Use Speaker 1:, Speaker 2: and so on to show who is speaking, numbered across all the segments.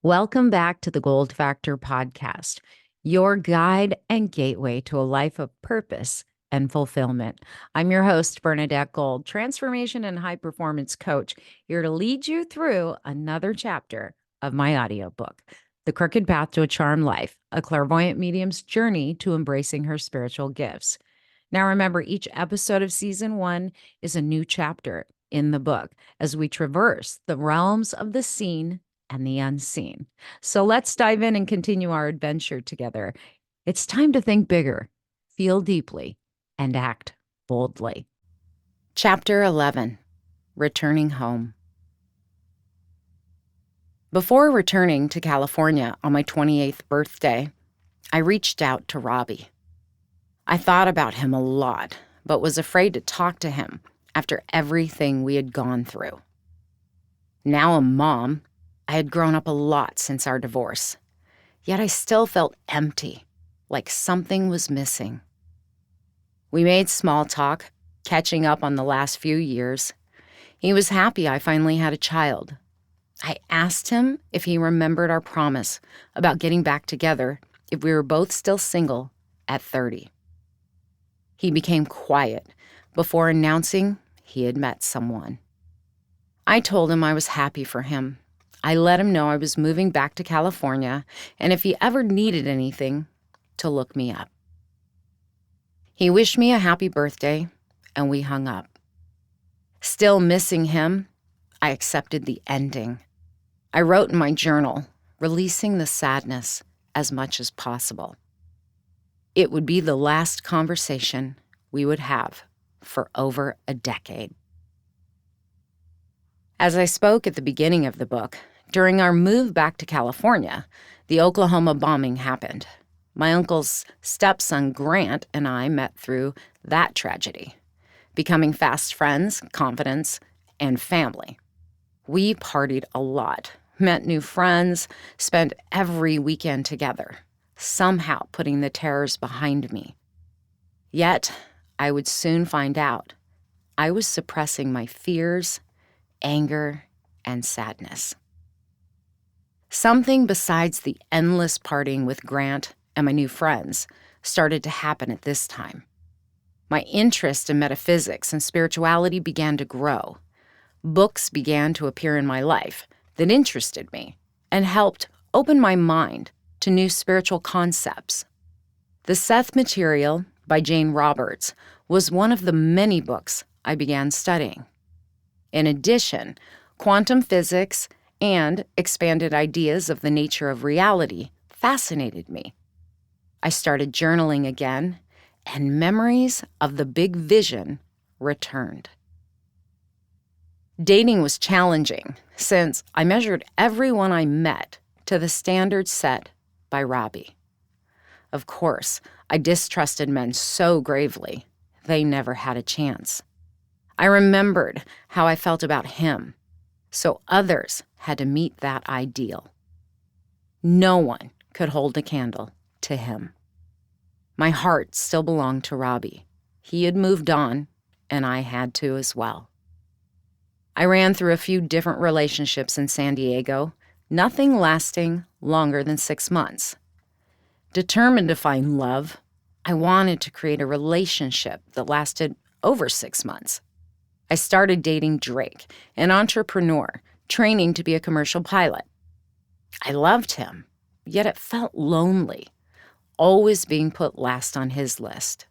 Speaker 1: Welcome back to the Gold Factor podcast, your guide and gateway to a life of purpose and fulfillment. I'm your host, Bernadette Gold, transformation and high performance coach, here to lead you through another chapter of my audiobook, The Crooked Path to a Charmed Life, a clairvoyant medium's journey to embracing her spiritual gifts. Now, remember, each episode of season 1 is a new chapter in the book as we traverse the realms of the seen and the unseen. So let's dive in and continue our adventure together. It's time to think bigger, feel deeply, and act boldly. Chapter 11, Returning Home. Before returning to California on my 28th birthday, I reached out to Robbie. I thought about him a lot, but was afraid to talk to him after everything we had gone through. Now a mom, I had grown up a lot since our divorce, yet I still felt empty, like something was missing. We made small talk, catching up on the last few years. He was happy I finally had a child. I asked him if he remembered our promise about getting back together if we were both still single at 30. He became quiet before announcing he had met someone. I told him I was happy for him. I let him know I was moving back to California, and if he ever needed anything, to look me up. He wished me a happy birthday, and we hung up. Still missing him, I accepted the ending. I wrote in my journal, releasing the sadness as much as possible. It would be the last conversation we would have for over a decade. As I spoke at the beginning of the book, during our move back to California, the Oklahoma bombing happened. My uncle's stepson, Grant, and I met through that tragedy, becoming fast friends, confidants, and family. We partied a lot, met new friends, spent every weekend together, somehow putting the terrors behind me. Yet, I would soon find out I was suppressing my fears, anger, and sadness. Something besides the endless partying with Grant and my new friends started to happen at this time. My interest in metaphysics and spirituality began to grow. Books began to appear in my life that interested me and helped open my mind to new spiritual concepts. The Seth Material by Jane Roberts was one of the many books I began studying. In addition, quantum physics and expanded ideas of the nature of reality fascinated me. I started journaling again, and memories of the big vision returned. Dating was challenging since I measured everyone I met to the standards set by Robbie. Of course, I distrusted men so gravely, they never had a chance. I remembered how I felt about him, so others had to meet that ideal. No one could hold a candle to him. My heart still belonged to Robbie. He had moved on, and I had to as well. I ran through a few different relationships in San Diego, nothing lasting longer than 6 months. Determined to find love, I wanted to create a relationship that lasted over 6 months. I started dating Drake, an entrepreneur, training to be a commercial pilot. I loved him, yet it felt lonely, always being put last on his list.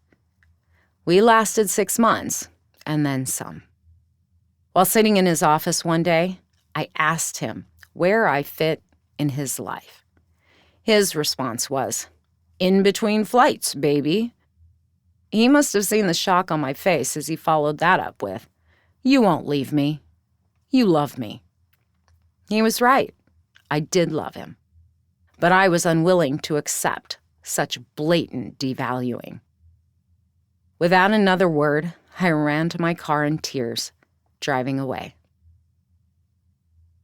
Speaker 1: We lasted 6 months, and then some. While sitting in his office one day, I asked him where I fit in his life. His response was, "In between flights, baby." He must have seen the shock on my face as he followed that up with, "You won't leave me. You love me." He was right. I did love him. But I was unwilling to accept such blatant devaluing. Without another word, I ran to my car in tears, driving away.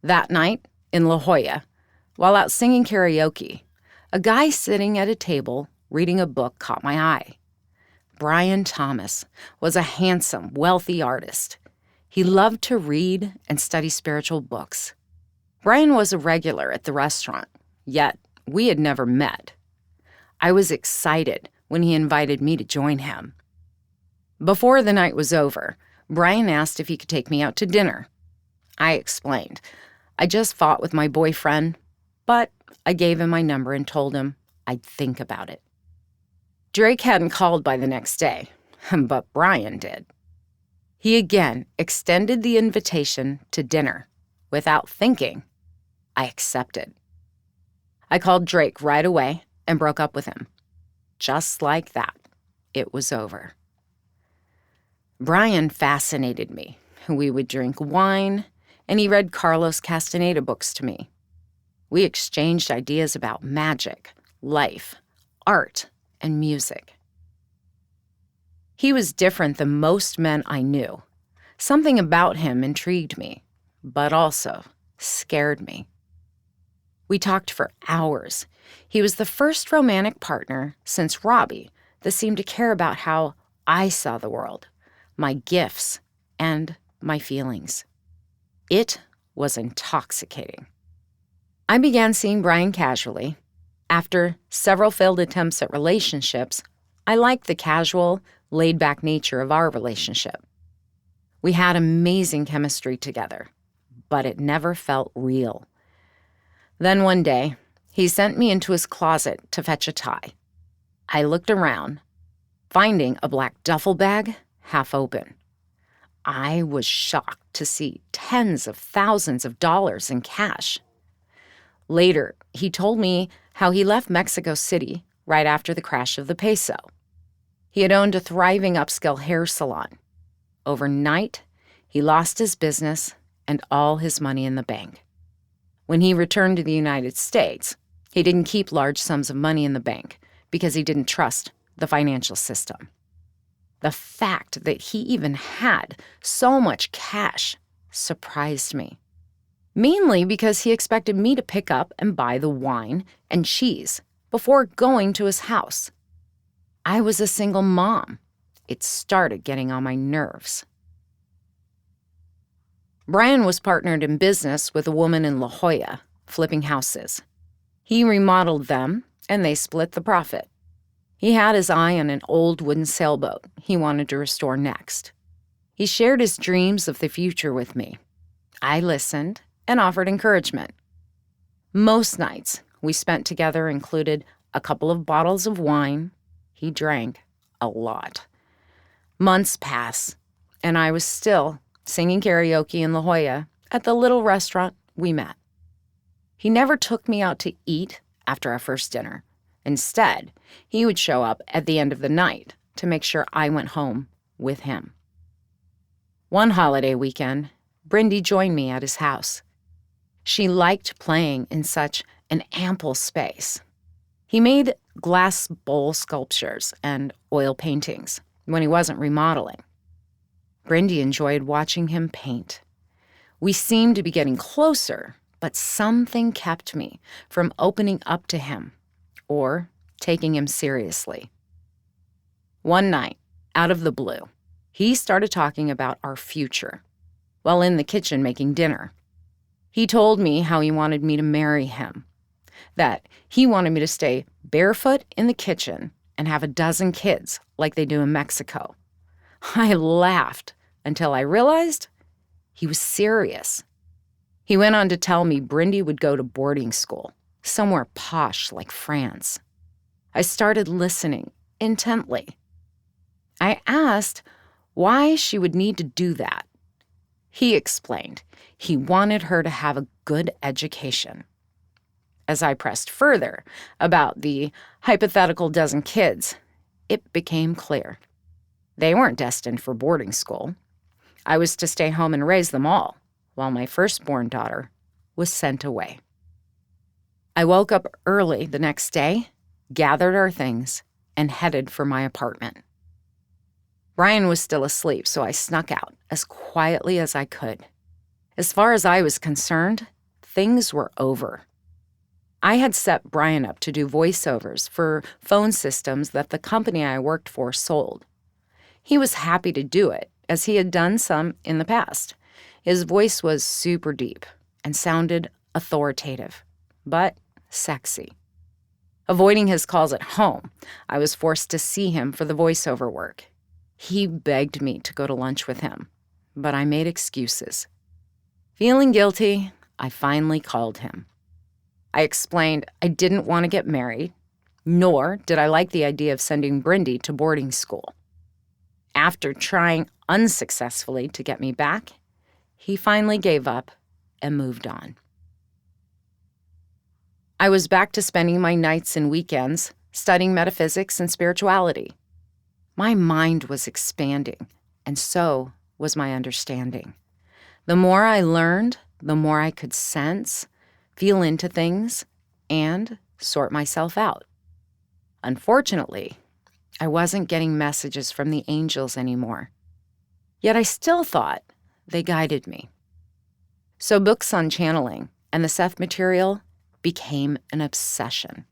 Speaker 1: That night, in La Jolla, while out singing karaoke, a guy sitting at a table reading a book caught my eye. Brian Thomas was a handsome, wealthy artist. He loved to read and study spiritual books. Brian was a regular at the restaurant, yet we had never met. I was excited when he invited me to join him. Before the night was over, Brian asked if he could take me out to dinner. I explained. I just fought with my boyfriend, but I gave him my number and told him I'd think about it. Drake hadn't called by the next day, but Brian did. He again extended the invitation to dinner. Without thinking, I accepted. I called Drake right away and broke up with him. Just like that, it was over. Brian fascinated me. We would drink wine, and he read Carlos Castaneda books to me. We exchanged ideas about magic, life, art, and music. He was different than most men I knew. Something about him intrigued me, but also scared me. We talked for hours. He was the first romantic partner since Robbie that seemed to care about how I saw the world, my gifts, and my feelings. It was intoxicating. I began seeing Brian casually. After several failed attempts at relationships, I liked the casual, laid-back nature of our relationship. We had amazing chemistry together, but it never felt real. Then one day, he sent me into his closet to fetch a tie. I looked around, finding a black duffel bag half open. I was shocked to see tens of thousands of dollars in cash. Later, he told me how he left Mexico City right after the crash of the peso. He had owned a thriving upscale hair salon. Overnight, he lost his business and all his money in the bank. When he returned to the United States, he didn't keep large sums of money in the bank because he didn't trust the financial system. The fact that he even had so much cash surprised me, mainly because he expected me to pick up and buy the wine and cheese before going to his house. I was a single mom. It started getting on my nerves. Brian was partnered in business with a woman in La Jolla, flipping houses. He remodeled them, and they split the profit. He had his eye on an old wooden sailboat he wanted to restore next. He shared his dreams of the future with me. I listened and offered encouragement. Most nights we spent together included a couple of bottles of wine. He drank a lot. Months passed, and I was still singing karaoke in La Jolla at the little restaurant we met. He never took me out to eat after our first dinner. Instead, he would show up at the end of the night to make sure I went home with him. One holiday weekend, Brindy joined me at his house. She liked playing in such an ample space. He made glass bowl sculptures and oil paintings when he wasn't remodeling. Brindy enjoyed watching him paint. We seemed to be getting closer, but something kept me from opening up to him or taking him seriously. One night, out of the blue, he started talking about our future while in the kitchen making dinner. He told me how he wanted me to marry him, that he wanted me to stay barefoot in the kitchen and have a dozen kids like they do in Mexico. I laughed until I realized he was serious. He went on to tell me Brindy would go to boarding school, somewhere posh like France. I started listening intently. I asked why she would need to do that. He explained he wanted her to have a good education. As I pressed further about the hypothetical dozen kids, it became clear. They weren't destined for boarding school. I was to stay home and raise them all, while my firstborn daughter was sent away. I woke up early the next day, gathered our things, and headed for my apartment. Brian was still asleep, so I snuck out as quietly as I could. As far as I was concerned, things were over. I had set Brian up to do voiceovers for phone systems that the company I worked for sold. He was happy to do it, as he had done some in the past. His voice was super deep and sounded authoritative, but sexy. Avoiding his calls at home, I was forced to see him for the voiceover work. He begged me to go to lunch with him, but I made excuses. Feeling guilty, I finally called him. I explained I didn't want to get married, nor did I like the idea of sending Brindy to boarding school. After trying unsuccessfully to get me back, he finally gave up and moved on. I was back to spending my nights and weekends studying metaphysics and spirituality. My mind was expanding, and so was my understanding. The more I learned, the more I could sense, feel into things, and sort myself out. Unfortunately, I wasn't getting messages from the angels anymore. Yet I still thought they guided me. So books on channeling and the Seth material became an obsession.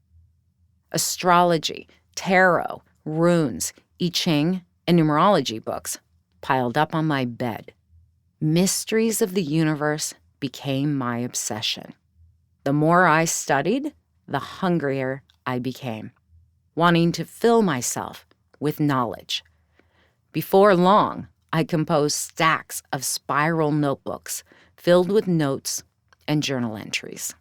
Speaker 1: Astrology, tarot, runes, I Ching, and numerology books piled up on my bed. Mysteries of the universe became my obsession. The more I studied, the hungrier I became, wanting to fill myself with knowledge. Before long, I composed stacks of spiral notebooks filled with notes and journal entries.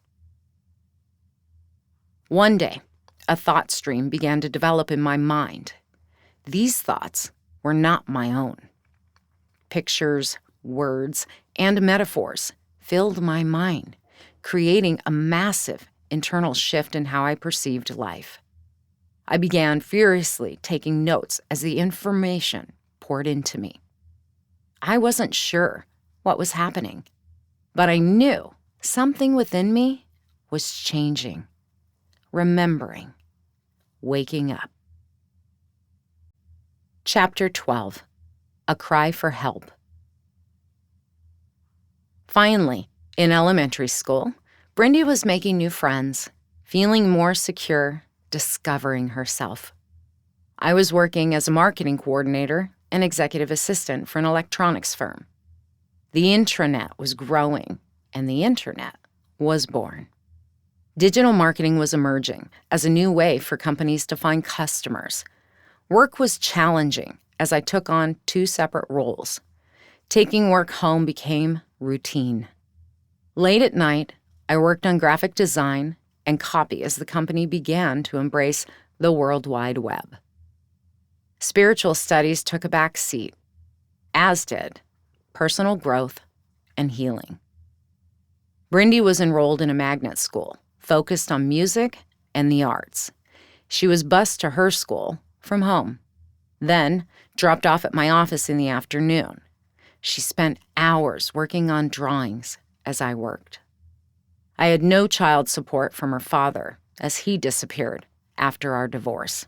Speaker 1: One day, a thought stream began to develop in my mind. These thoughts were not my own. Pictures, words, and metaphors filled my mind, creating a massive internal shift in how I perceived life. I began furiously taking notes as the information poured into me. I wasn't sure what was happening, but I knew something within me was changing, remembering, waking up. Chapter 12. A Cry for Help. Finally, in elementary school, Brindy was making new friends, feeling more secure, discovering herself. I was working as a marketing coordinator and executive assistant for an electronics firm. The intranet was growing, and the internet was born. Digital marketing was emerging as a new way for companies to find customers. Work was challenging as I took on 2 separate roles. Taking work home became routine. Late at night, I worked on graphic design and copy as the company began to embrace the World Wide Web. Spiritual studies took a back seat, as did personal growth and healing. Brindy was enrolled in a magnet school focused on music and the arts. She was bused to her school from home, then dropped off at my office in the afternoon. She spent hours working on drawings as I worked. I had no child support from her father as he disappeared after our divorce.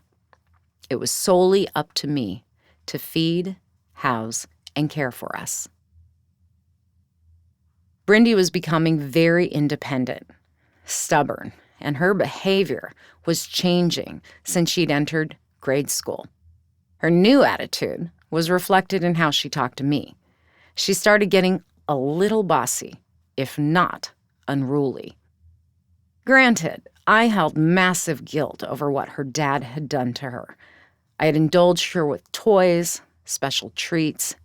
Speaker 1: It was solely up to me to feed, house, and care for us. Brindy was becoming very independent, stubborn, and her behavior was changing since she'd entered grade school. Her new attitude was reflected in how she talked to me. She started getting a little bossy, if not unruly. Granted, I held massive guilt over what her dad had done to her. I had indulged her with toys, special treats,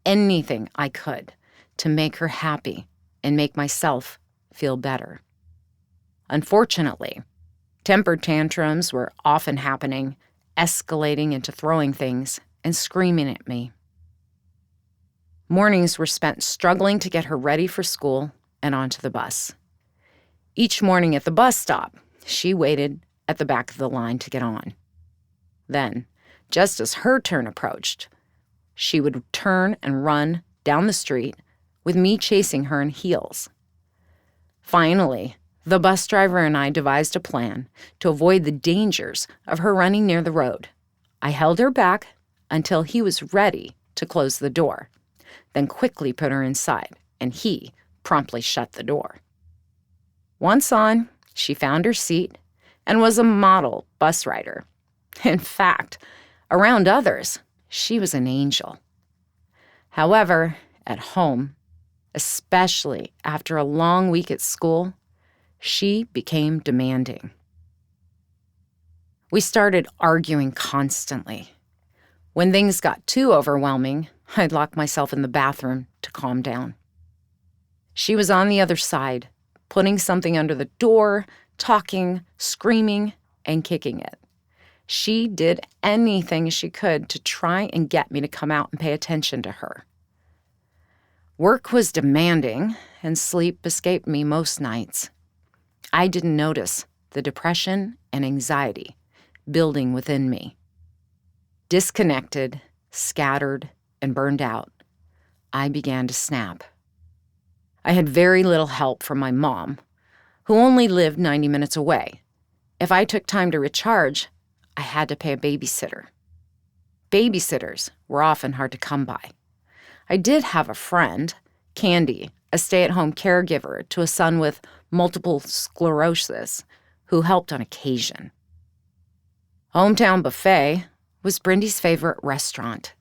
Speaker 1: anything I could to make her happy and make myself feel better. Unfortunately, temper tantrums were often happening, escalating into throwing things and screaming at me. Mornings were spent struggling to get her ready for school and onto the bus. Each morning at the bus stop, she waited at the back of the line to get on. Then, just as her turn approached, she would turn and run down the street with me chasing her in heels. Finally, the bus driver and I devised a plan to avoid the dangers of her running near the road. I held her back until he was ready to close the door, then quickly put her inside, and he promptly shut the door. Once on, she found her seat and was a model bus rider. In fact, around others, she was an angel. However, at home, especially after a long week at school, She became demanding. We started arguing constantly. When things got too overwhelming, I'd lock myself in the bathroom to calm down. She was on the other side, putting something under the door, talking, screaming, and kicking it. She did anything she could to try and get me to come out and pay attention to her. Work was demanding, and sleep escaped me most nights. I didn't notice the depression and anxiety building within me. Disconnected, scattered, and burned out, I began to snap. I had very little help from my mom, who only lived 90 minutes away. If I took time to recharge, I had to pay a babysitter. Babysitters were often hard to come by. I did have a friend, Candy, a stay-at-home caregiver to a son with multiple sclerosis, who helped on occasion. Hometown Buffet was Brindy's favorite restaurant.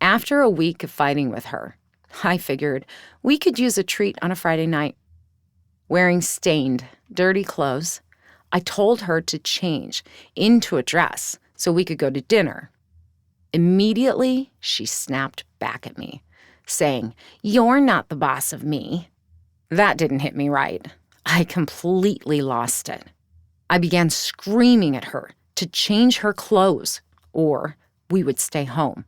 Speaker 1: After a week of fighting with her, I figured we could use a treat on a Friday night. Wearing stained, dirty clothes, I told her to change into a dress so we could go to dinner. Immediately, she snapped back at me, saying, "You're not the boss of me." That didn't hit me right. I completely lost it. I began screaming at her to change her clothes, or we would stay home.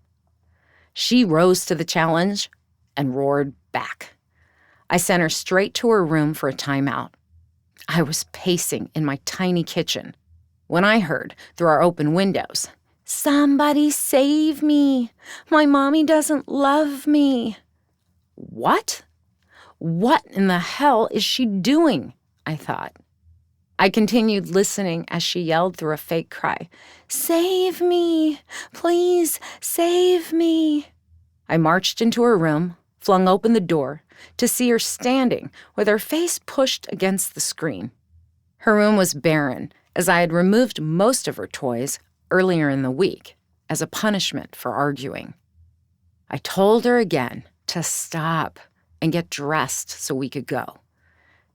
Speaker 1: She rose to the challenge and roared back. I sent her straight to her room for a timeout. I was pacing in my tiny kitchen when I heard through our open windows, "Somebody save me! My mommy doesn't love me." What? What in the hell is she doing? I thought. I continued listening as she yelled through a fake cry, "Save me! Please save me!" I marched into her room, flung open the door, to see her standing with her face pushed against the screen. Her room was barren, as I had removed most of her toys earlier in the week as a punishment for arguing. I told her again to stop and get dressed so we could go.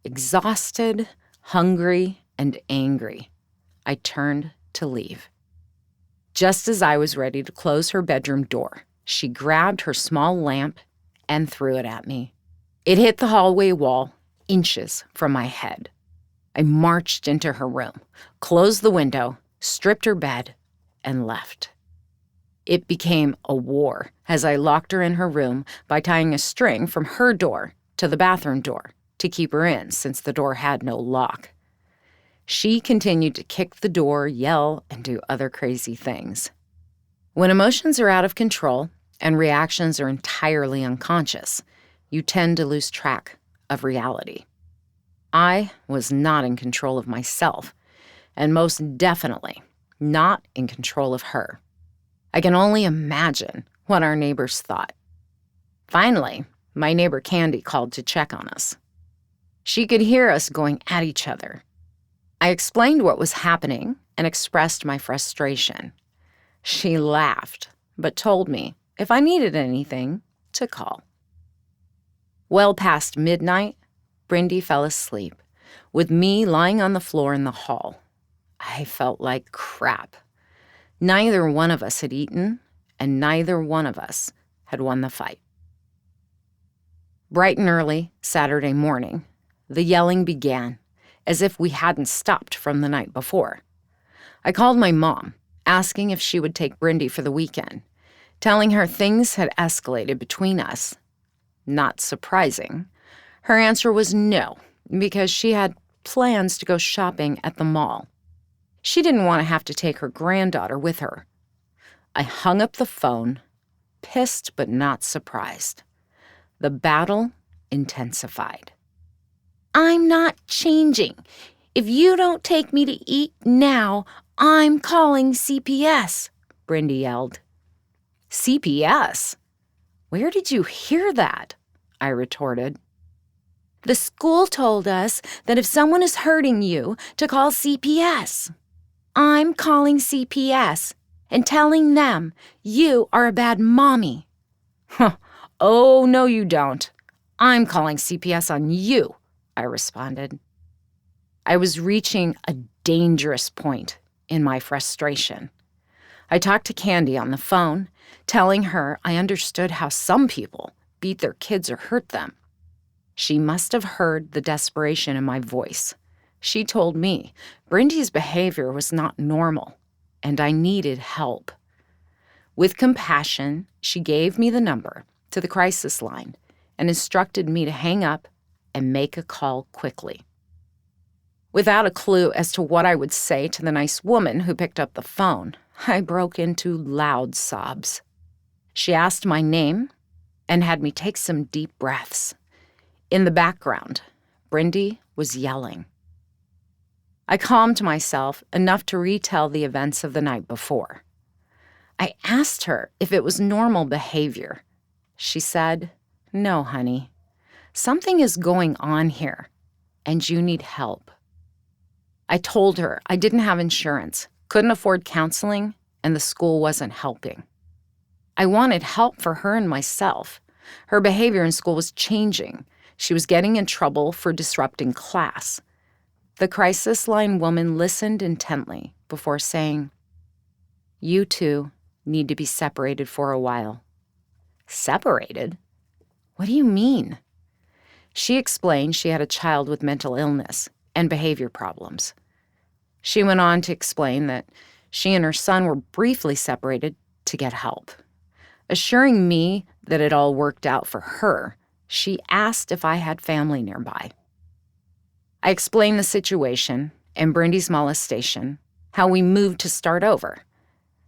Speaker 1: Exhausted, hungry, and angry, I turned to leave. Just as I was ready to close her bedroom door, she grabbed her small lamp and threw it at me. It hit the hallway wall, inches from my head. I marched into her room, closed the window, stripped her bed, and left. It became a war as I locked her in her room by tying a string from her door to the bathroom door to keep her in since the door had no lock. She continued to kick the door, yell, and do other crazy things. When emotions are out of control and reactions are entirely unconscious, you tend to lose track of reality. I was not in control of myself, and most definitely not in control of her. I can only imagine what our neighbors thought. Finally, my neighbor Candy called to check on us. She could hear us going at each other. I explained what was happening and expressed my frustration. She laughed, but told me if I needed anything, to call. Well past midnight, Brindy fell asleep, with me lying on the floor in the hall. I felt like crap. Neither one of us had eaten, and neither one of us had won the fight. Bright and early, Saturday morning, the yelling began, as if we hadn't stopped from the night before. I called my mom, asking if she would take Brindy for the weekend, telling her things had escalated between us. Not surprising. Her answer was no, because she had plans to go shopping at the mall. She didn't want to have to take her granddaughter with her. I hung up the phone, pissed but not surprised. The battle intensified. "I'm not changing. If you don't take me to eat now, I'm calling CPS," Brindy yelled. "CPS? Where did you hear that?" I retorted. "The school told us that if someone is hurting you, to call CPS. I'm calling CPS and telling them you are a bad mommy." "Huh. Oh, no you don't. I'm calling CPS on you," I responded. I was reaching a dangerous point in my frustration. I talked to Candy on the phone, telling her I understood how some people beat their kids or hurt them. She must have heard the desperation in my voice. She told me Brindy's behavior was not normal, and I needed help. With compassion, she gave me the number to the crisis line and instructed me to hang up and make a call quickly. Without a clue as to what I would say to the nice woman who picked up the phone, I broke into loud sobs. She asked my name and had me take some deep breaths. In the background, Brindy was yelling. I calmed myself enough to retell the events of the night before. I asked her if it was normal behavior. She said, "No, honey. Something is going on here, and you need help." I told her I didn't have insurance, couldn't afford counseling, and the school wasn't helping. I wanted help for her and myself. Her behavior in school was changing. She was getting in trouble for disrupting class. The crisis line woman listened intently before saying, "You two need to be separated for a while." Separated? What do you mean? She explained she had a child with mental illness and behavior problems. She went on to explain that she and her son were briefly separated to get help. Assuring me that it all worked out for her, she asked if I had family nearby. I explained the situation and Brindy's molestation, how we moved to start over.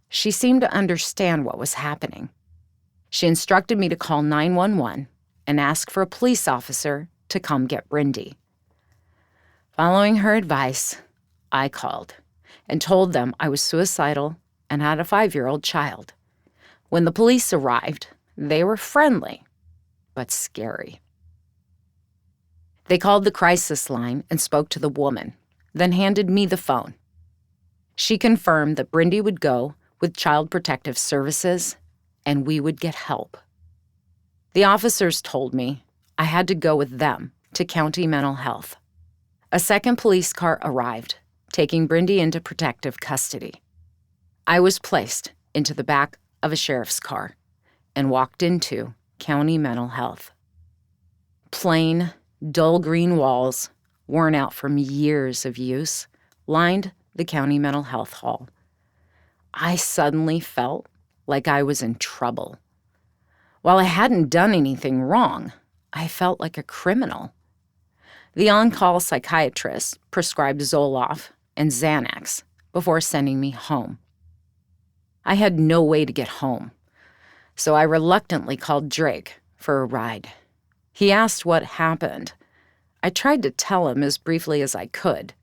Speaker 1: She seemed to understand what was happening. She instructed me to call 911 and ask for a police officer to come get Brindy. Following her advice, I called and told them I was suicidal and had a 5-year-old child. When the police arrived, they were friendly, but scary. They called the crisis line and spoke to the woman, then handed me the phone. She confirmed that Brindy would go with Child Protective Services and we would get help. The officers told me I had to go with them to County Mental Health. A second police car arrived, taking Brindy into protective custody. I was placed into the back of a sheriff's car and walked into County Mental Health. Plain, dull green walls, worn out from years of use, lined the County Mental Health hall. I suddenly felt like I was in trouble. While I hadn't done anything wrong, I felt like a criminal. The on-call psychiatrist prescribed Zoloft and Xanax before sending me home. I had no way to get home, so I reluctantly called Drake for a ride. He asked what happened. I tried to tell him as briefly as I could.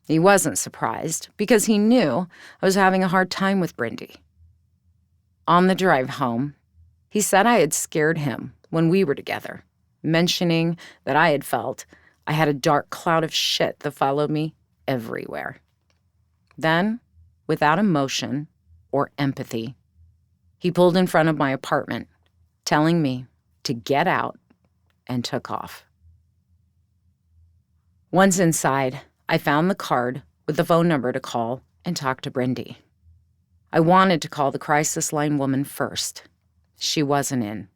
Speaker 1: He wasn't surprised because he knew I was having a hard time with Brindy. On the drive home, he said I had scared him when we were together, mentioning that I had felt I had a dark cloud of shit that followed me everywhere. Then, without emotion or empathy, he pulled in front of my apartment, telling me to get out, and took off. Once inside, I found the card with the phone number to call and talk to Brindy. I wanted to call the crisis line woman first. She wasn't in,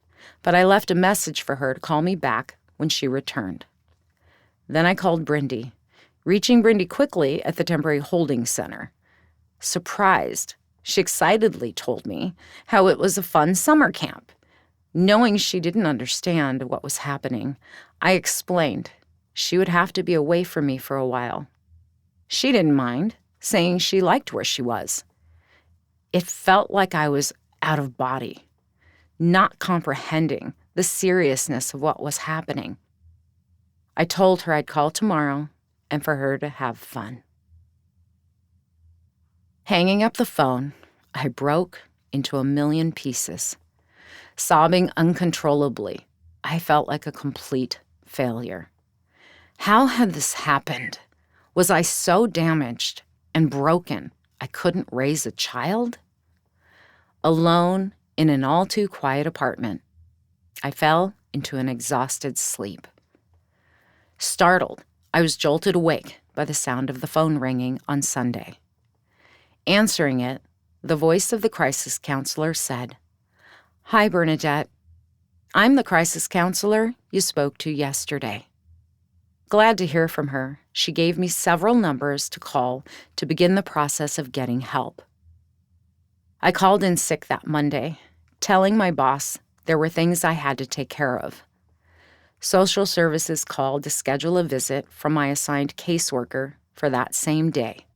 Speaker 1: but I left a message for her to call me back when she returned. Then I called Brindy, reaching Brindy quickly at the temporary holding center. Surprised, she excitedly told me how it was a fun summer camp. Knowing she didn't understand what was happening, I explained she would have to be away from me for a while. She didn't mind, saying she liked where she was. It felt like I was out of body, not comprehending the seriousness of what was happening. I told her I'd call tomorrow and for her to have fun. Hanging up the phone, I broke into a million pieces. Sobbing uncontrollably, I felt like a complete failure. How had this happened? Was I so damaged and broken I couldn't raise a child? Alone in an all too quiet apartment, I fell into an exhausted sleep. Startled, I was jolted awake by the sound of the phone ringing on Sunday. Answering it, the voice of the crisis counselor said, "Hi, Bernadette. I'm the crisis counselor you spoke to yesterday." Glad to hear from her, she gave me several numbers to call to begin the process of getting help. I called in sick that Monday, telling my boss there were things I had to take care of. Social services called to schedule a visit from my assigned caseworker for that same day.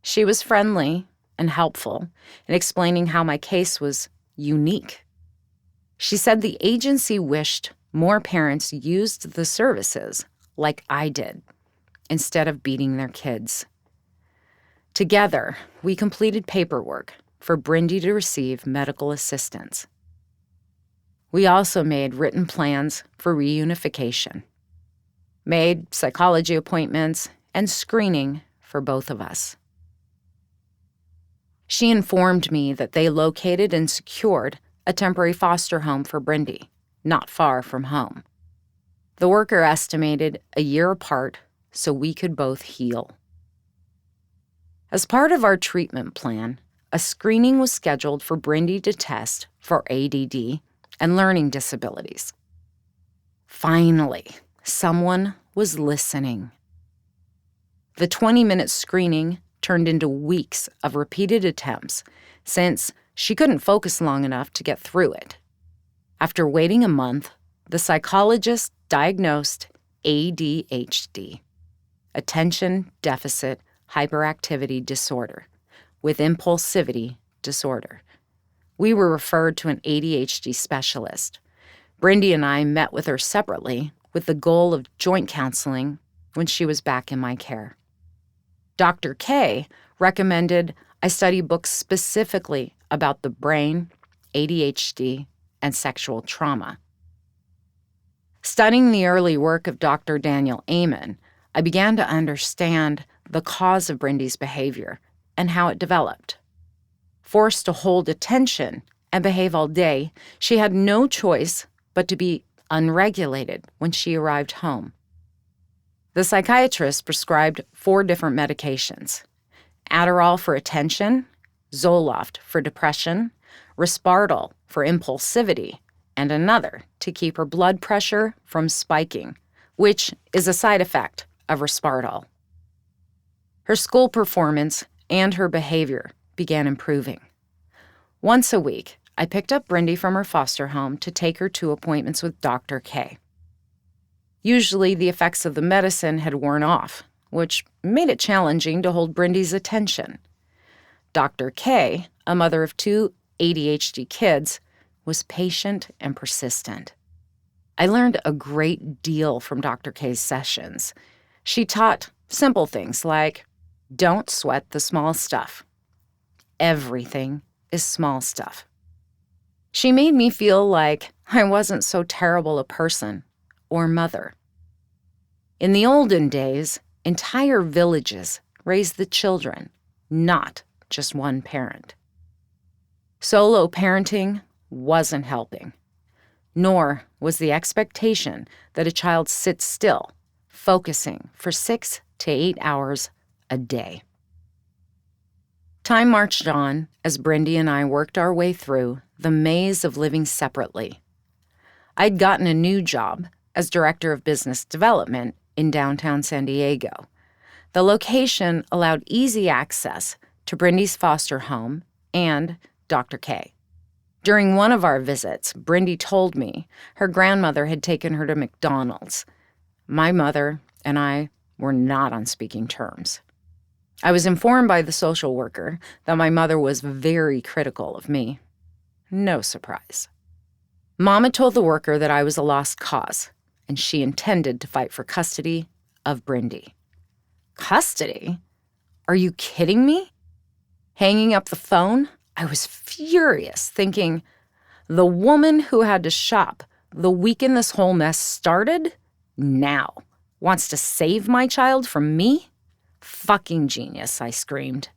Speaker 1: She was friendly and helpful in explaining how my case was unique. She said the agency wished more parents used the services like I did, instead of beating their kids. Together, we completed paperwork for Brindy to receive medical assistance. We also made written plans for reunification, made psychology appointments and screening for both of us. She informed me that they located and secured a temporary foster home for Brindy, not far from home. The worker estimated a year apart so we could both heal. As part of our treatment plan, a screening was scheduled for Brindy to test for ADD and learning disabilities. Finally, someone was listening. The 20-minute screening turned into weeks of repeated attempts since she couldn't focus long enough to get through it. After waiting a month, the psychologist diagnosed ADHD, Attention Deficit Hyperactivity Disorder, with impulsivity disorder. We were referred to an ADHD specialist. Brindy and I met with her separately with the goal of joint counseling when she was back in my care. Dr. K recommended I study books specifically about the brain, ADHD, and sexual trauma. Studying the early work of Dr. Daniel Amen, I began to understand the cause of Brindy's behavior and how it developed. Forced to hold attention and behave all day, she had no choice but to be unregulated when she arrived home. The psychiatrist prescribed 4 different medications: Adderall for attention, Zoloft for depression, Risperdal for impulsivity, and another to keep her blood pressure from spiking, which is a side effect of Risperdal. Her school performance and her behavior began improving. Once a week, I picked up Brindy from her foster home to take her to appointments with Dr. K. Usually, the effects of the medicine had worn off, which made it challenging to hold Brindy's attention. Dr. K, a mother of 2 ADHD kids, was patient and persistent. I learned a great deal from Dr. K's sessions. She taught simple things like, don't sweat the small stuff. Everything is small stuff. She made me feel like I wasn't so terrible a person or mother. In the olden days, entire villages raised the children, not just one parent. Solo parenting wasn't helping, nor was the expectation that a child sits still, focusing for 6 to 8 hours a day. Time marched on as Brindy and I worked our way through the maze of living separately. I'd gotten a new job as Director of Business Development in downtown San Diego. The location allowed easy access to Brindy's foster home and Dr. K. During one of our visits, Brindy told me her grandmother had taken her to McDonald's. My mother and I were not on speaking terms. I was informed by the social worker that my mother was very critical of me. No surprise. Mama told the worker that I was a lost cause, and she intended to fight for custody of Brindy. Custody? Are you kidding me? Hanging up the phone, I was furious, thinking, the woman who had to shop the weekend this whole mess started, now, wants to save my child from me? Fucking genius, I screamed.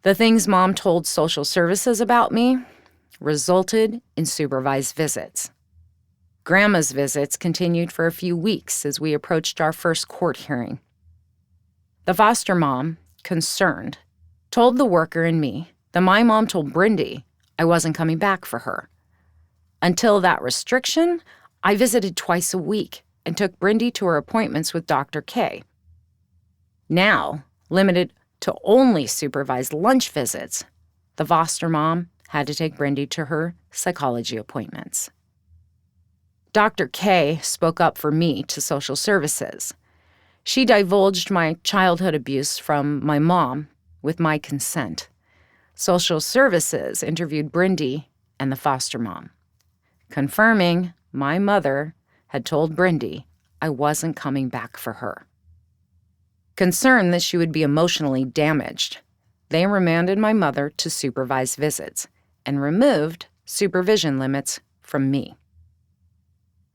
Speaker 1: The things Mom told social services about me resulted in supervised visits. Grandma's visits continued for a few weeks as we approached our first court hearing. The foster mom, concerned, told the worker and me that my mom told Brindy I wasn't coming back for her. Until that restriction, I visited twice a week and took Brindy to her appointments with Dr. K. Now, limited to only supervised lunch visits, the foster mom had to take Brindy to her psychology appointments. Dr. K spoke up for me to social services. She divulged my childhood abuse from my mom with my consent. Social services interviewed Brindy and the foster mom, confirming my mother had told Brindy I wasn't coming back for her. Concerned that she would be emotionally damaged, they remanded my mother to supervised visits and removed supervision limits from me.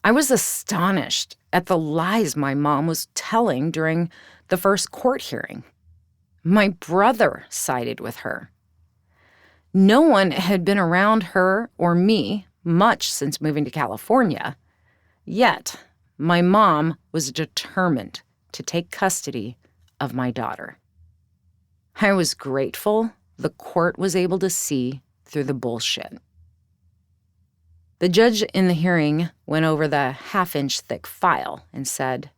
Speaker 1: I was astonished at the lies my mom was telling during the first court hearing. My brother sided with her. No one had been around her or me much since moving to California, yet my mom was determined to take custody of my daughter. I was grateful the court was able to see through the bullshit. The judge in the hearing went over the half-inch thick file and said,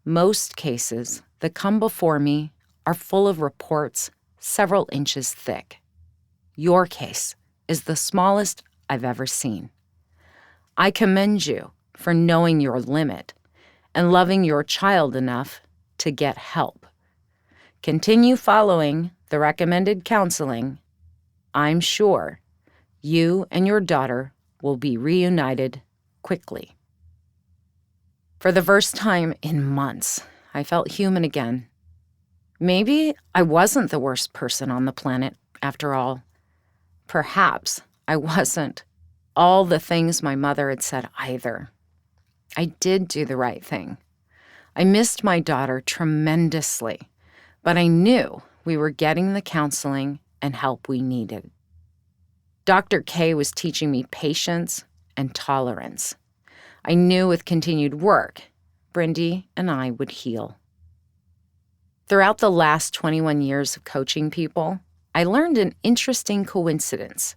Speaker 1: "Most cases that come before me are full of reports several inches thick. Your case is the smallest I've ever seen. I commend you for knowing your limit and loving your child enough to get help. Continue following the recommended counseling. I'm sure you and your daughter will be reunited quickly." For the first time in months, I felt human again. Maybe I wasn't the worst person on the planet after all. Perhaps I wasn't all the things my mother had said either. I did do the right thing. I missed my daughter tremendously, but I knew we were getting the counseling and help we needed. Dr. K was teaching me patience and tolerance. I knew with continued work, Brindy and I would heal. Throughout the last 21 years of coaching people, I learned an interesting coincidence.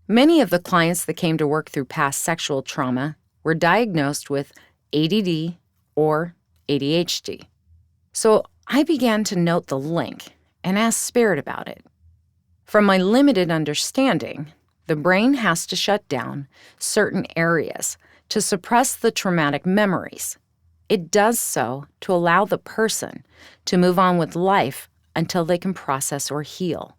Speaker 1: Many of the clients that came to work through past sexual trauma were diagnosed with ADD or ADHD. So I began to note the link and ask Spirit about it. From my limited understanding, the brain has to shut down certain areas to suppress the traumatic memories. It does so to allow the person to move on with life until they can process or heal.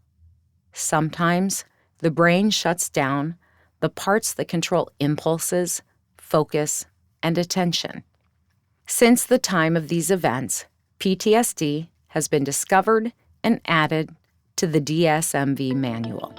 Speaker 1: Sometimes the brain shuts down the parts that control impulses, focus, and attention. Since the time of these events, PTSD has been discovered and added to the DSM-V manual.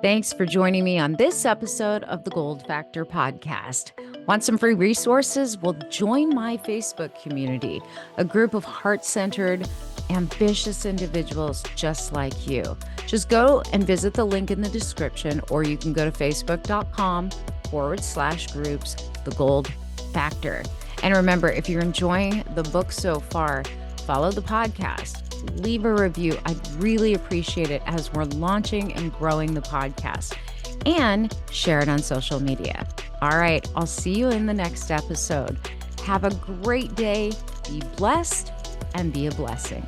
Speaker 1: Thanks for joining me on this episode of the Gold Factor podcast. Want some free resources? Well, join my Facebook community, a group of heart-centered, ambitious individuals just like you. Just go and visit the link in the description, or you can go to facebook.com/groups, The Gold Factor. And remember, if you're enjoying the book so far, follow the podcast. Leave a review. I'd really appreciate it as we're launching and growing the podcast. And share it on social media. All right, I'll see you in the next episode. Have a great day. Be blessed and be a blessing.